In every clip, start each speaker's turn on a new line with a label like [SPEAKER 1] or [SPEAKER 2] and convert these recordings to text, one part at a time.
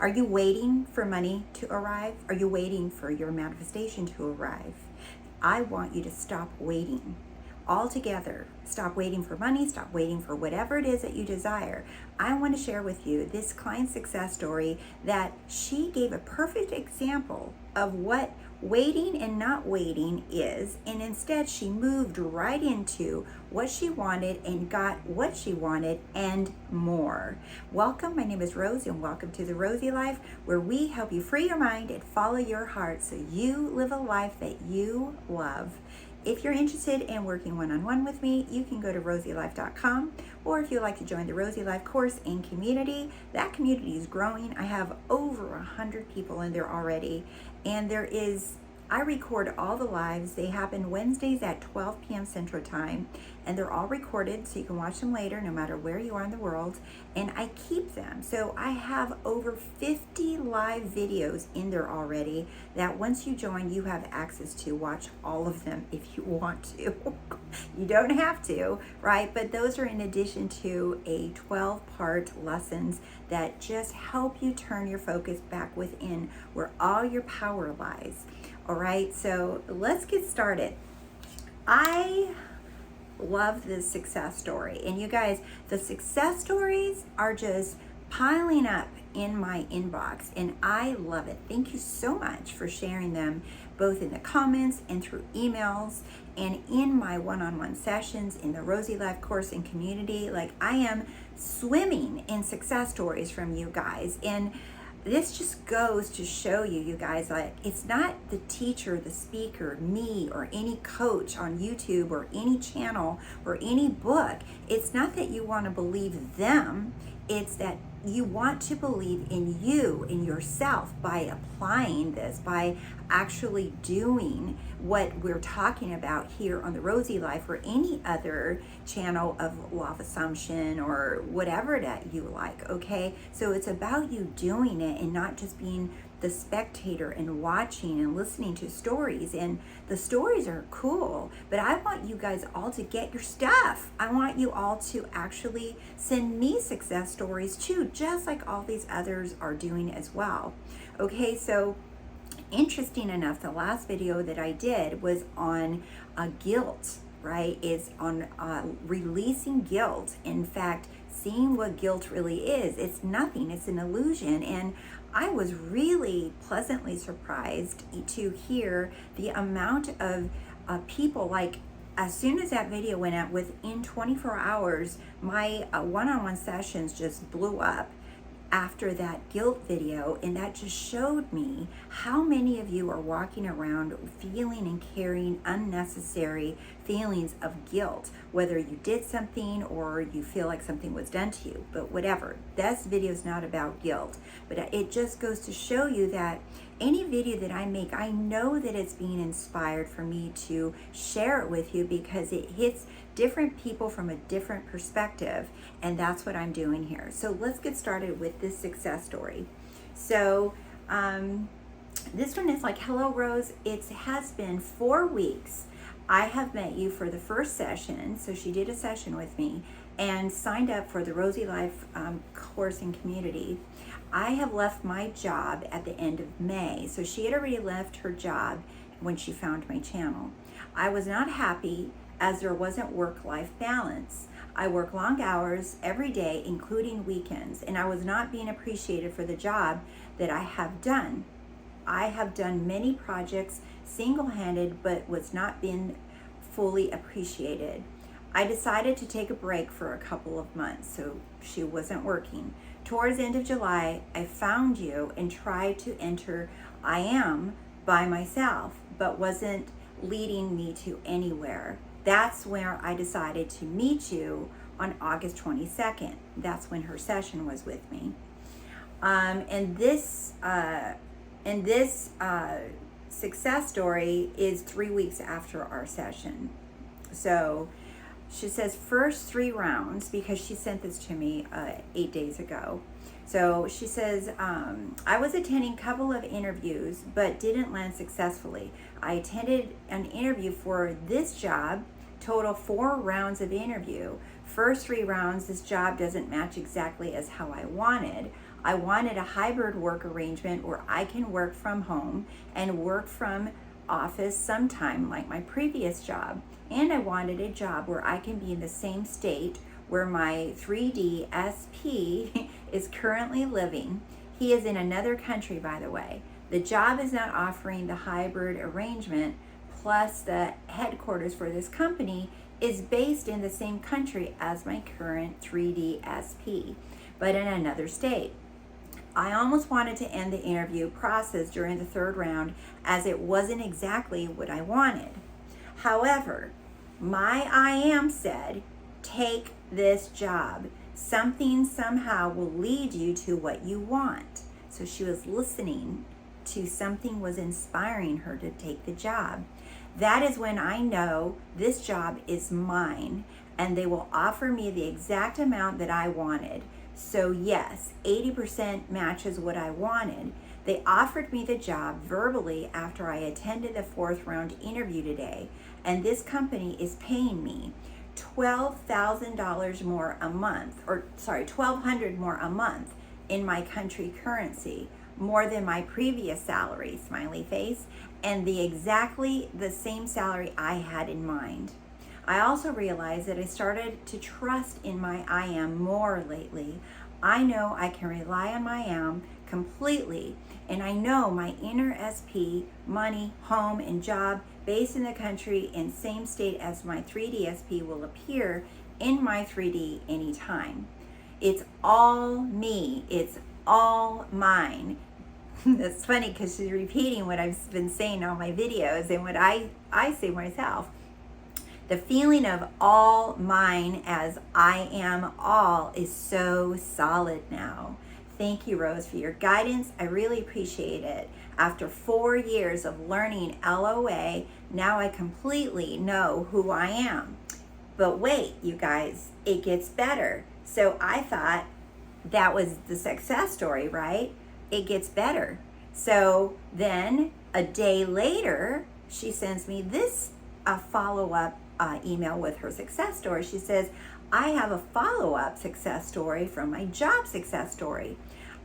[SPEAKER 1] Are you waiting for money to arrive? Are you waiting for your manifestation to arrive? I want you to stop waiting altogether. Stop waiting for money, stop waiting for whatever it is that you desire. I want to share with you this client success story that she gave a perfect example of what waiting and not waiting is, and instead she moved right into what she wanted and got what she wanted and more. Welcome, my name is Rose, and welcome to The Rosey Life, where we help you free your mind and follow your heart so you live a life that you love. If you're interested in working one-on-one with me, you can go to TheRoseyLife.com, or if you'd like to join the Rosey Life course and community, that community is growing. I have over 100 people in there already, and I record all the lives. They happen Wednesdays at 12 p.m. Central Time, and they're all recorded so you can watch them later no matter where you are in the world, and I keep them. So I have over 50 live videos in there already that once you join, you have access to watch all of them if you want to. You don't have to, right? But those are in addition to a 12-part lessons that just help you turn your focus back within where all your power lies. All right, so let's get started. I love this success story. And you guys, the success stories are just piling up in my inbox, and I love it. Thank you so much for sharing them, both in the comments and through emails and in my one-on-one sessions in the Rosey Life course and community. Like, I am swimming in success stories from you guys. And this just goes to show you, you guys, like, it's not the teacher, the speaker, me, or any coach on YouTube or any channel or any book. It's not that you want to believe them. It's that you want to believe in you, in yourself, by applying this, by actually doing what we're talking about here on the Rosey Life or any other channel of Law of Assumption or whatever that you like, okay? So it's about you doing it and not just being the spectator and watching and listening to stories. And the stories are cool, but I want you guys all to get your stuff. I want you all to actually send me success stories too, just like all these others are doing as well. Okay, so interesting enough, the last video that I did was on guilt, right? Is on releasing guilt. In fact, seeing what guilt really is. It's nothing, it's an illusion. And I was really pleasantly surprised to hear the amount of people, like, as soon as that video went out, within 24 hours, my one-on-one sessions just blew up after that guilt video. And that just showed me how many of you are walking around feeling and carrying unnecessary feelings of guilt, whether you did something or you feel like something was done to you. But whatever, this video is not about guilt, but it just goes to show you that any video that I make, I know that it's being inspired for me to share it with you because it hits different people from a different perspective, and that's what I'm doing here. So let's get started with this success story. So this one is like, hello Rose, it has been 4 weeks. I have met you for the first session. So she did a session with me and signed up for the Rosey Life course and community. I have left my job at the end of May. So she had already left her job when she found my channel. I was not happy as there wasn't work-life balance. I work long hours every day, including weekends, and I was not being appreciated for the job that I have done. I have done many projects single-handed, but was not being fully appreciated. I decided to take a break for a couple of months, so she wasn't working. Towards the end of July, I found you and tried to enter I Am by myself, but wasn't leading me to anywhere. That's where I decided to meet you on August 22nd. That's when her session was with me. And this success story is 3 weeks after our session. So she says first 3 rounds, because she sent this to me 8 days ago. So she says, I was attending a couple of interviews, but didn't land successfully. I attended an interview for this job, total 4 rounds of interview. First 3 rounds, this job doesn't match exactly as how I wanted. I wanted a hybrid work arrangement where I can work from home and work from office sometime like my previous job. And I wanted a job where I can be in the same state where my 3D SP is currently living. He is in another country, by the way. The job is not offering the hybrid arrangement, plus the headquarters for this company is based in the same country as my current 3D SP, but in another state. I almost wanted to end the interview process during the third round as it wasn't exactly what I wanted. However, my I am said, take this job. Something somehow will lead you to what you want. So she was listening to something was inspiring her to take the job. That is when I know this job is mine and they will offer me the exact amount that I wanted. So yes, 80% matches what I wanted. They offered me the job verbally after I attended the fourth round interview today, and this company is paying me $12,000 more a month, $1,200 more a month in my country currency, more than my previous salary, smiley face, and exactly the same salary I had in mind. I also realized that I started to trust in my I am more lately. I know I can rely on my am completely, and I know my inner SP, money, home, and job based in the country and same state as my 3D SP will appear in my 3D anytime. It's all me. It's all mine. That's funny because she's repeating what I've been saying in all my videos and what I say myself. The feeling of all mine as I am all is so solid now. Thank you, Rose, for your guidance. I really appreciate it. After 4 years of learning LOA, now I completely know who I am. But wait, you guys, it gets better. So I thought that was the success story, right? It gets better. So then a day later, she sends me this follow-up email with her success story. She says, I have a follow-up success story from my job success story.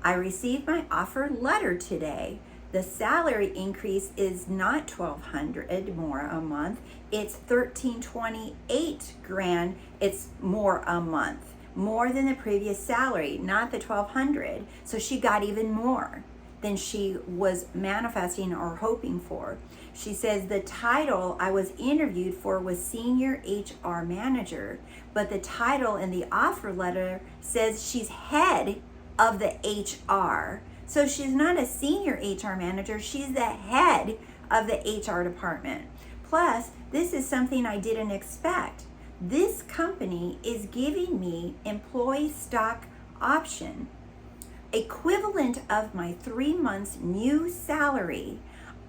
[SPEAKER 1] I received my offer letter today. The salary increase is not $1,200 more a month. It's $1,328 grand. It's more a month, more than the previous salary, not the $1,200. So she got even more than she was manifesting or hoping for. She says the title I was interviewed for was Senior HR Manager, but the title in the offer letter says she's head of the HR. So she's not a senior HR manager, she's the head of the HR department. Plus, this is something I didn't expect. This company is giving me employee stock option, equivalent of my 3 months new salary.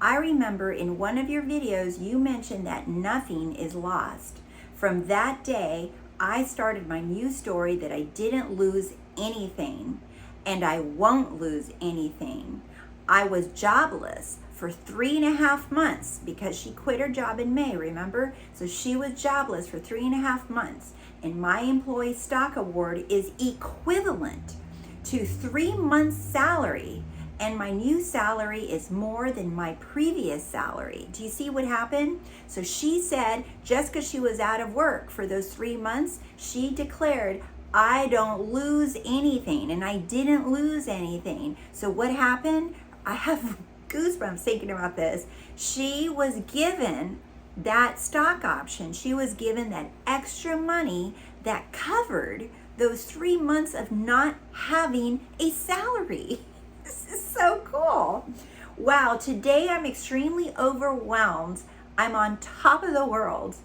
[SPEAKER 1] I remember in one of your videos you mentioned that nothing is lost. From that day, I started my new story that I didn't lose anything, and I won't lose anything. I was jobless for 3.5 months because she quit her job in May, remember? So she was jobless for 3.5 months, and my employee stock award is equivalent to 3 months salary, and my new salary is more than my previous salary. Do you see what happened? So she said just because she was out of work for those 3 months, she declared, I don't lose anything, and I didn't lose anything. So what happened? I have goosebumps thinking about this. She was given that stock option. She was given that extra money that covered those 3 months of not having a salary. This is so cool. Wow, today I'm extremely overwhelmed. I'm on top of the world.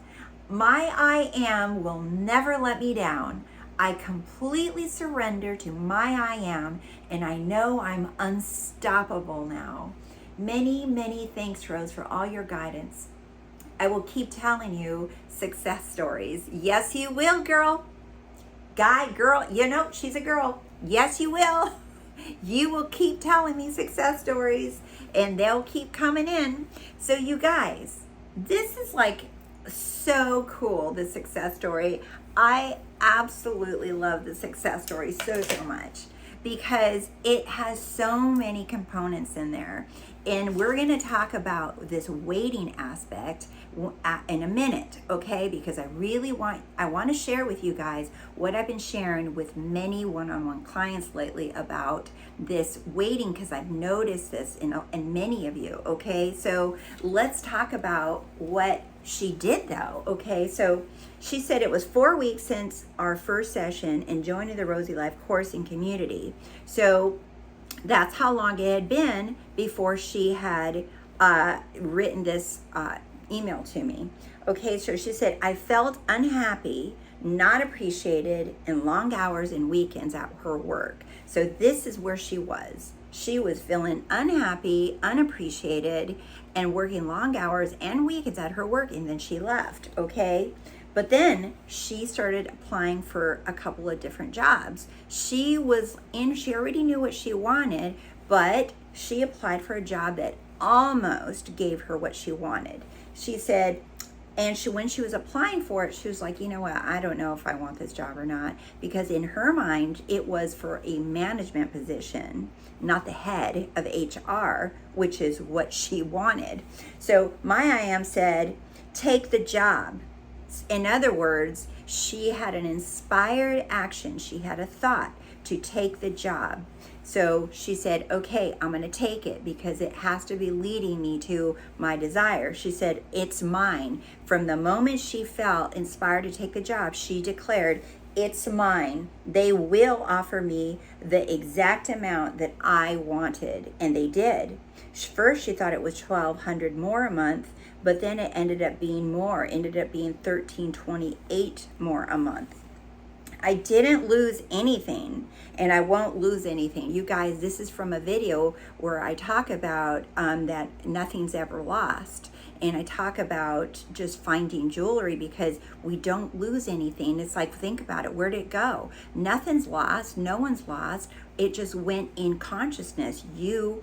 [SPEAKER 1] My I am will never let me down. I completely surrender to my I am, and I know I'm unstoppable now. Many, many thanks, Rose, for all your guidance. I will keep telling you success stories. Yes, you will, girl. Guy, girl, you know, she's a girl. Yes, you will. You will keep telling me success stories, and they'll keep coming in. So you guys, this is like so cool, the success story. I absolutely love the success story so much. because it has so many components in there. And we're going to talk about this waiting aspect in a minute, okay? Because I want to share with you guys what I've been sharing with many one-on-one clients lately about this waiting, because I've noticed this in many of you, okay? So let's talk about what she did though, okay? So she said it was 4 weeks since our first session and joining the Rosey Life course and community. So that's how long it had been before she had written this email to me. Okay, so she said, I felt unhappy, not appreciated, and long hours and weekends at her work. So this is where she was. She was feeling unhappy, unappreciated, and working long hours and weekends at her work, and then she left, okay? But then she started applying for a couple of different jobs. She already knew what she wanted, but she applied for a job that almost gave her what she wanted. She said, when she was applying for it, she was like, you know what, I don't know if I want this job or not, because in her mind, it was for a management position, not the head of HR, which is what she wanted. So my IM said, take the job. In other words, she had an inspired action. She had a thought to take the job. So she said, okay, I'm going to take it because it has to be leading me to my desire. She said, it's mine. From the moment she felt inspired to take the job, she declared, it's mine. They will offer me the exact amount that I wanted. And they did. First, she thought it was $1,200 more a month, but then it ended up being more, ended up being $1,328 more a month. I didn't lose anything, and I won't lose anything. You guys, this is from a video where I talk about that nothing's ever lost. And I talk about just finding jewelry because we don't lose anything. It's like, think about it. Where'd it go? Nothing's lost. No one's lost. It just went in consciousness. You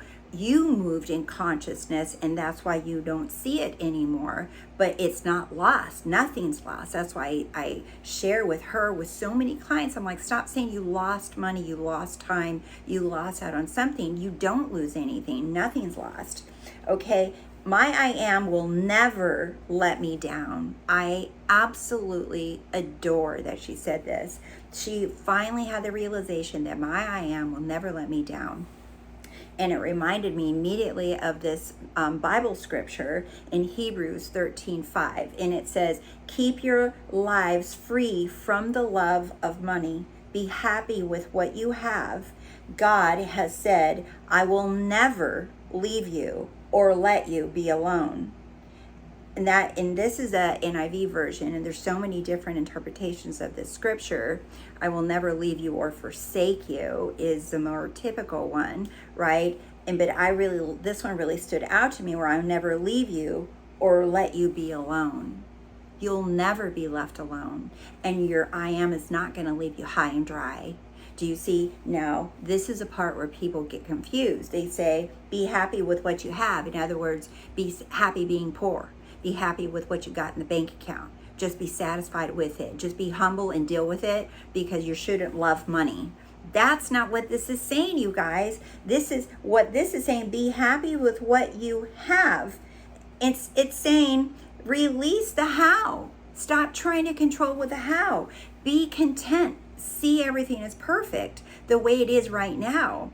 [SPEAKER 1] moved in consciousness, and that's why you don't see it anymore. But it's not lost. Nothing's lost. That's why I share with her, with so many clients. I'm like, stop saying you lost money, you lost time, you lost out on something. You don't lose anything. Nothing's lost. Okay? My I am will never let me down. I absolutely adore that she said this. She finally had the realization that my I am will never let me down. And it reminded me immediately of this Bible scripture in Hebrews 13:5. And it says, keep your lives free from the love of money. Be happy with what you have. God has said, I will never leave you or let you be alone. And this is a NIV version, and there's so many different interpretations of this scripture. I will never leave you or forsake you is the more typical one, right? But this one really stood out to me, where I'll never leave you or let you be alone. You'll never be left alone, and your I am is not going to leave you high and dry. Do you see? Now, this is a part where people get confused. They say, be happy with what you have. In other words, be happy being poor. Be happy with what you got in the bank account. Just be satisfied with it. Just be humble and deal with it, because you shouldn't love money. That's not what this is saying, you guys. This is what this is saying. Be happy with what you have. It's saying release the how. Stop trying to control with the how. Be content. See everything as perfect the way it is right now.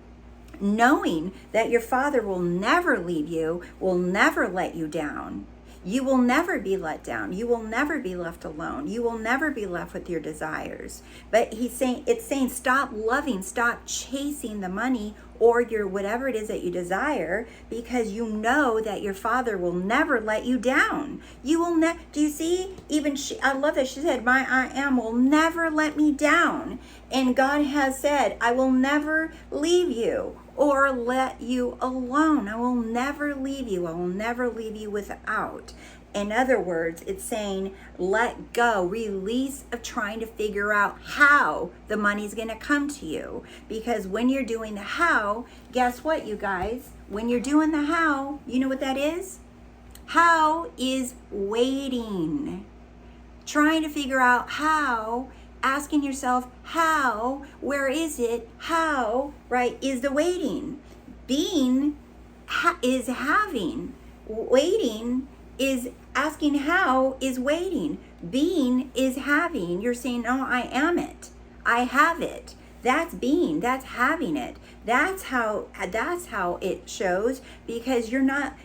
[SPEAKER 1] Knowing that your Father will never leave you, will never let you down. You will never be let down. You will never be left alone. You will never be left with your desires. But it's saying stop loving, stop chasing the money or your whatever it is that you desire, because you know that your Father will never let you down. You will never. Do you see? Even I love that she said, my I am will never let me down. And God has said, I will never leave you or let you alone. I will never leave you. I will never leave you without. In other words, it's saying let go, release of trying to figure out how the money's going to come to you. Because when you're doing the how, guess what, you guys? When you're doing the how, you know what that is? How is waiting. Trying to figure out how asking yourself, how, where is it, how, right, is the waiting. Being is having. Waiting is asking how is waiting. Being is having. You're saying, no, I am it. I have it. That's being. That's having it. That's how it shows, because you're not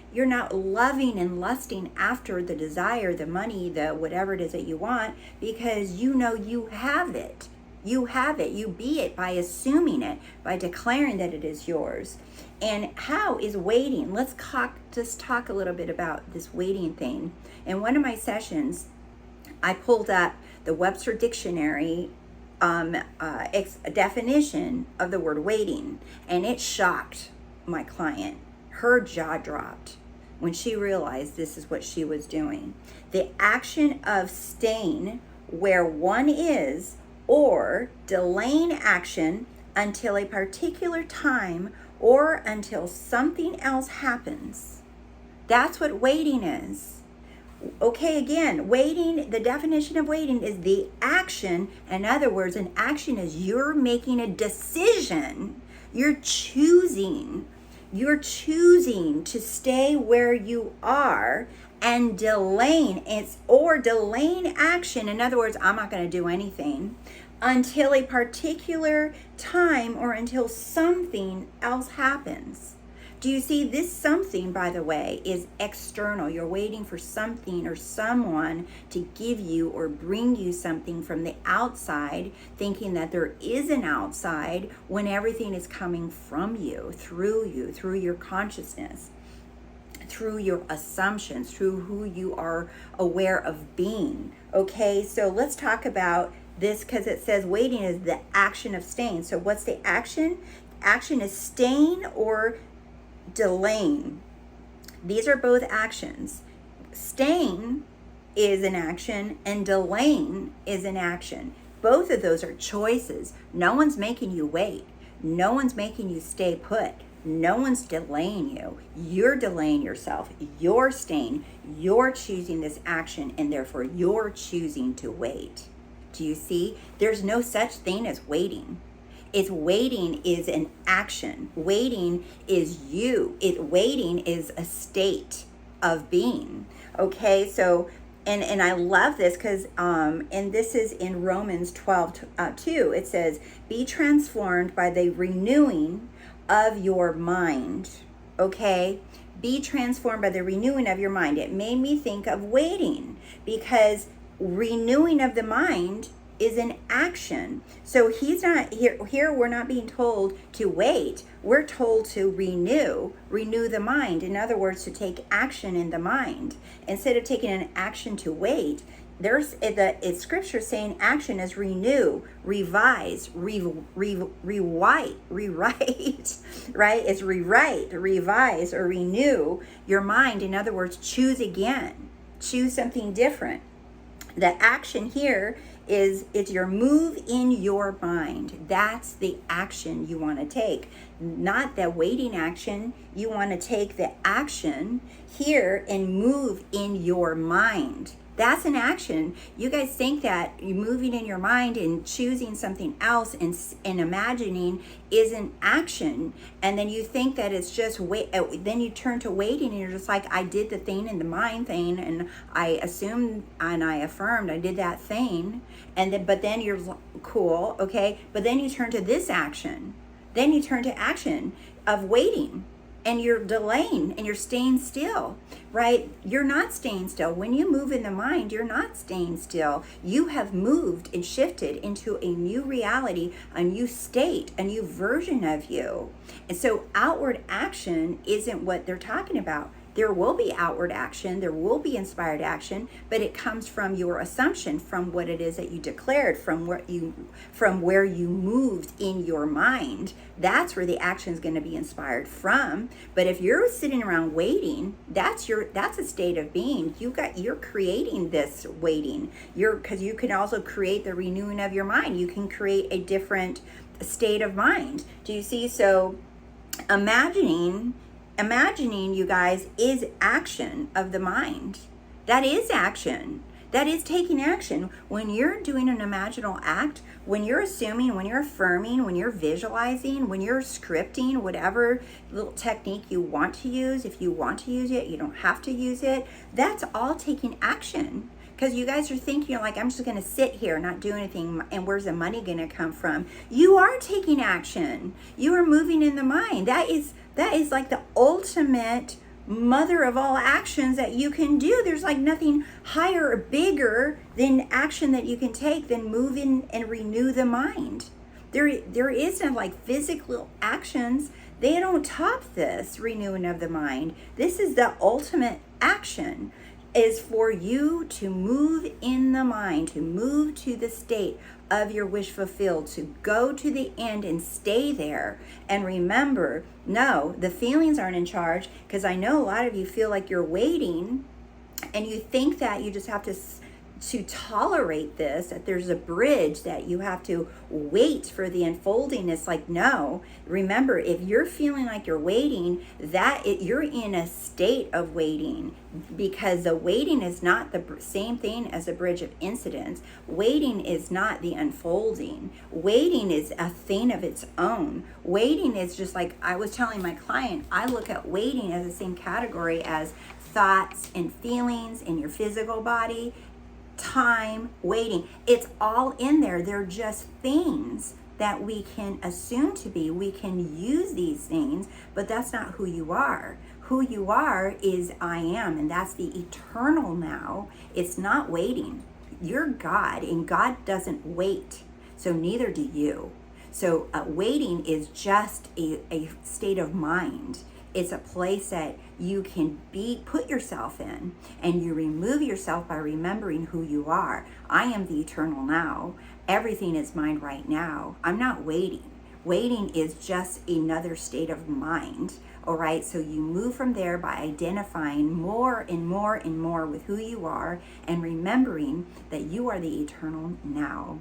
[SPEAKER 1] loving and lusting after the desire, the money, the whatever it is that you want, because you know you have it. You have it. You be it by assuming it, by declaring that it is yours. And how is waiting? Let's just talk a little bit about this waiting thing. In one of my sessions, I pulled up the Webster Dictionary definition of the word waiting, and it shocked my client. Her jaw dropped when she realized this is what she was doing. The action of staying where one is, or delaying action until a particular time or until something else happens. That's what waiting is. Okay, again, waiting, the definition of waiting is the action. In other words, an action is you're making a decision. You're choosing to stay where you are, and delaying action. In other words, I'm not going to do anything until a particular time or until something else happens. Do you see? This something, by the way, is external. You're waiting for something or someone to give you or bring you something from the outside, thinking that there is an outside, when everything is coming from you, through your consciousness, through your assumptions, through who you are aware of being. Okay, so let's talk about this, because it says waiting is the action of staying. So what's the action? Action is staying or delaying. These are both actions. Staying is an action and delaying is an action. Both of those are choices. No one's making you wait. No one's making you stay put. No one's delaying you. You're delaying yourself. You're staying. You're choosing this action, and therefore you're choosing to wait. Do you see? There's no such thing as waiting. Waiting is an action. Waiting is you. Waiting is a state of being. Okay, so and I love this because and this is in Romans 12:2. It says, "Be transformed by the renewing of your mind." Okay, be transformed by the renewing of your mind. It made me think of waiting, because renewing of the mind is an action. So he's not here we're not being told to wait. We're told to renew the mind. In other words, to take action in the mind. Instead of taking an action to wait, there's it's scripture saying action is renew, revise, rewrite, right? It's rewrite, revise, or renew your mind. In other words, choose again, choose something different. The action here is it's your move in your mind. That's the action you want to take, not the waiting action. You want to take the action here and move in your mind. That's an action. You guys think that you're moving in your mind and choosing something else and imagining is an action, and then you think that it's just wait. Then you turn to waiting, and you're just like, I did the thing in the mind thing, and I assumed and I affirmed I did that thing, and then but then you're cool, okay. But then you turn to this action. Then you turn to action of waiting. And you're delaying and you're staying still, right? You're not staying still. When you move in the mind, you're not staying still. You have moved and shifted into a new reality, a new state, a new version of you. And so outward action isn't what they're talking about. There will be outward action, there will be inspired action, but it comes from your assumption, from what it is that you declared, from where you moved in your mind. That's where the action is going to be inspired from. But if you're sitting around waiting, that's a state of being. You're creating this waiting. Because you can also create the renewing of your mind. You can create a different state of mind. Do you see? So imagining, you guys, is action of the mind. That is action. That is taking action. When you're doing an imaginal act, when you're assuming, when you're affirming, when you're visualizing, when you're scripting, whatever little technique you want to use, if you want to use it, you don't have to use it. That's all taking action. Because you guys are thinking, you're like, I'm just going to sit here, not do anything, and where's the money going to come from? You are taking action. You are moving in the mind. That is like the ultimate mother of all actions that you can do. There's like nothing higher or bigger than action that you can take than move in and renew the mind. There is no like physical actions. They don't top this renewing of the mind. This is the ultimate action, is for you to move in the mind, to move to the state of your wish fulfilled, to go to the end and stay there. And remember, no, the feelings aren't in charge, because I know a lot of you feel like you're waiting and you think that you just have to tolerate this, that there's a bridge that you have to wait for the unfolding. It's like, no, remember, if you're feeling like you're waiting, you're in a state of waiting, because the waiting is not the same thing as a bridge of incidents. Waiting is not the unfolding. Waiting is a thing of its own. Waiting is just like I was telling my client, I look at waiting as the same category as thoughts and feelings in your physical body. Time, waiting, it's all in there. They're just things that we can assume to be. We can use these things, but that's not who you are. Who you are is I am, and that's the eternal now. It's not waiting. You're God, and God doesn't wait, so neither do you. So waiting is just a state of mind. It's a place that you can put yourself in, and you remove yourself by remembering who you are. I am the eternal now. Everything is mine right now. I'm not waiting. Waiting is just another state of mind. All right, so you move from there by identifying more and more and more with who you are, and remembering that you are the eternal now.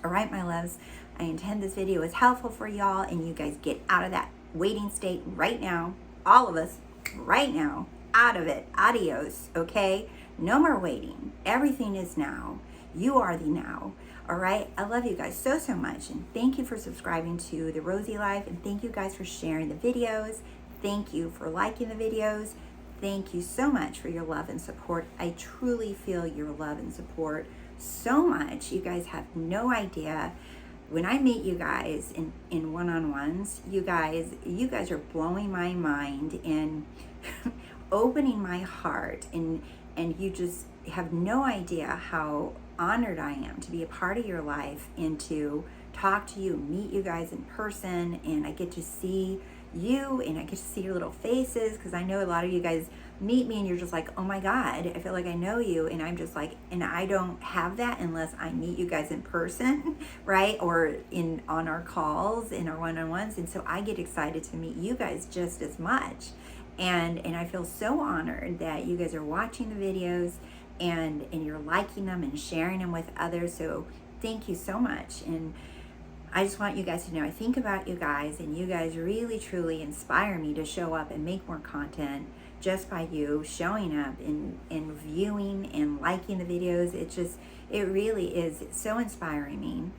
[SPEAKER 1] All right, my loves, I intend this video is helpful for y'all, and you guys get out of that waiting state right now. All of us right now, out of it. Adios, okay? No more waiting. Everything is now. You are the now. All right? I love you guys so, so much. And thank you for subscribing to The Rosey Life. And thank you guys for sharing the videos. Thank you for liking the videos. Thank you so much for your love and support. I truly feel your love and support so much. You guys have no idea. When I meet you guys in one-on-ones, you guys are blowing my mind and opening my heart, and you just have no idea how honored I am to be a part of your life and to talk to you, meet you guys in person, and I get to see you and I get to see your little faces, because I know a lot of you guys meet me and you're just like, oh my God, I feel like I know you. And I'm just like, and I don't have that unless I meet you guys in person, right? Or on our calls, in our one-on-ones. And so I get excited to meet you guys just as much. And I feel so honored that you guys are watching the videos and you're liking them and sharing them with others. So thank you so much. And I just want you guys to know I think about you guys, and you guys really truly inspire me to show up and make more content just by you showing up and viewing and liking the videos. It really is so inspiring me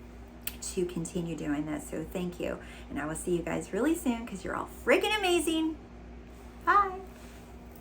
[SPEAKER 1] to continue doing this. So thank you. And I will see you guys really soon, because you're all freaking amazing. Bye.